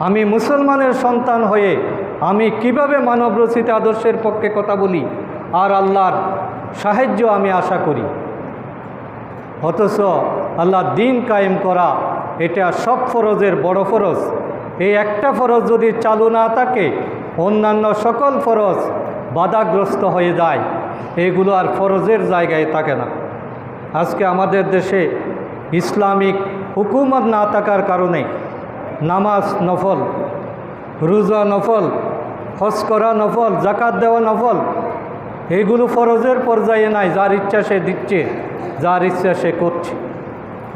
আমি মুসলমানের সন্তান হয়ে আমি কিভাবে মানবরচিত আদর্শের পক্ষে কথা বলি আর আল্লাহর সাহায্য আমি আশা করি। অথচ আল্লাহর দ্বীন কায়েম করা এটা সব ফরজের বড় ফরজ। এই একটা ফরজ যদি চালু না থাকে অন্যান্য সকল ফরজ বাধাগ্রস্ত হয়ে যায়, এগুলো আর ফরজের জায়গায় থাকে না। আজকে আমাদের দেশে ইসলামিক হুকুমত না থাকার কারণে নামাজ নফল, রোজা নফল, হজ করা নফল, জাকাত দেওয়া নফল, এগুলো ফরজের পর্যায়ে নাই। যার ইচ্ছা সে দিচ্ছে, যার ইচ্ছা সে করছে।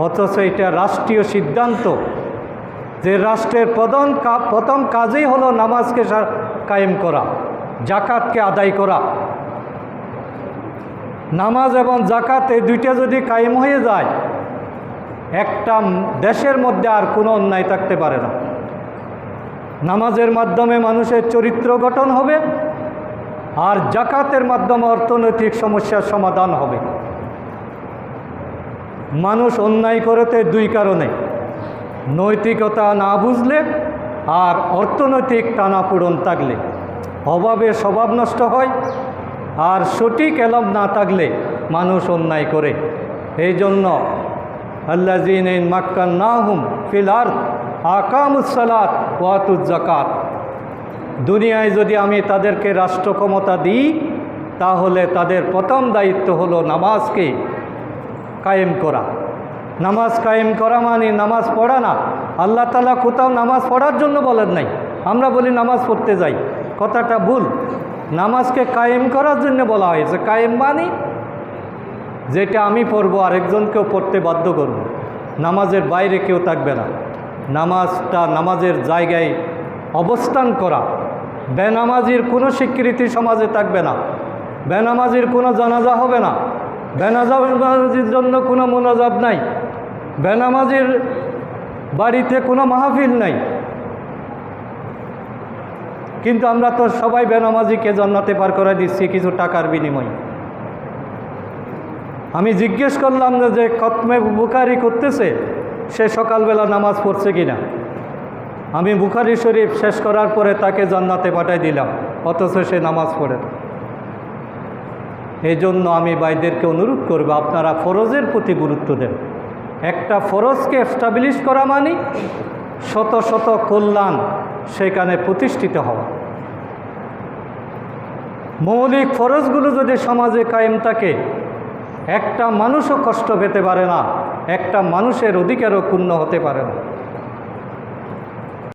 অথচ এটা রাষ্ট্রীয় সিদ্ধান্ত যে রাষ্ট্রের প্রথম কাজই হলো নামাজকে কায়েম করা, জাকাতকে আদায় করা। নামাজ এবং জাকাত এই দুইটা যদি কায়েম হয়ে যায়, একটা দেশের মধ্যে আর কোনো অন্যায় থাকতে পারে না। নামাজের মাধ্যমে মানুষের চরিত্র গঠন হবে, আর জাকাতের মাধ্যমে অর্থনৈতিক সমস্যার সমাধান হবে। মানুষ অন্যায় করেতে দুই কারণে, নৈতিকতা না বুঝলে আর অর্থনৈতিক টানাপোড়েন থাকলে। অভাবে স্বভাব নষ্ট হয়, আর সঠিক এলম না থাকলে মানুষ অন্যায় করে। এই জন্য আল্লাযীনা ইন মাক্কান্নাহুম ফিল আরদ আকামুস সালাত ওয়া আতুজ যাকাত। দুনিয়ায় যদি আমি তাদেরকে রাষ্ট্র ক্ষমতা দিই, তাহলে তাদের প্রথম দায়িত্ব হলো নামাজকে কায়েম করা। নামাজ কায়েম করা মানে নামাজ পড়া না। আল্লাহ তাআলা কোথাও নামাজ পড়ার জন্য বলেন নাই। আমরা বলি নামাজ পড়তে যাই, কথাটা ভুল। নামাজকে কায়েম করার জন্য বলা হয়েছে। কায়েম মানে যেটা আমি পড়ব আরেকজনকেও পড়তে বাধ্য করব, নামাজের বাইরে কেউ থাকবে না। নামাজটা নামাজের জায়গায় অবস্থান করা। বেনামাজির কোনো স্বীকৃতি সমাজে থাকবে না, বেনামাজির কোনো জানাজা হবে না, বেনামাজির জন্য কোনো মোনাজাত নাই, বেনামাজির বাড়িতে কোনো মাহফিল নাই। কিন্তু আমরা তো সবাই বেনামাজিকে জান্নাতে পার করে দিচ্ছি কিছু টাকার বিনিময়ে। আমি জিজ্ঞেস করলাম যে খতমে বুখারি করতেছে, সে সকালবেলা নামাজ পড়ছে কিনা। আমি বুখারি শরীফ শেষ করার পরে তাকে জান্নাতে পাঠাই দিলাম, অথচ সে নামাজ পড়ে। এই জন্য আমি ভাইদেরকে অনুরোধ করব, আপনারা ফরজের প্রতি গুরুত্ব দেন। একটা ফরজকে এস্টাবলিশ করা মানে শত শত কল্যাণ সেখানে প্রতিষ্ঠিত হওয়া। মৌলিক ফরজগুলো যদি সমাজে কায়েম থাকে, একটা মানুষও কষ্ট পেতে পারে না, একটা মানুষের অধিকারও ক্ষুণ্ণ হতে পারে না।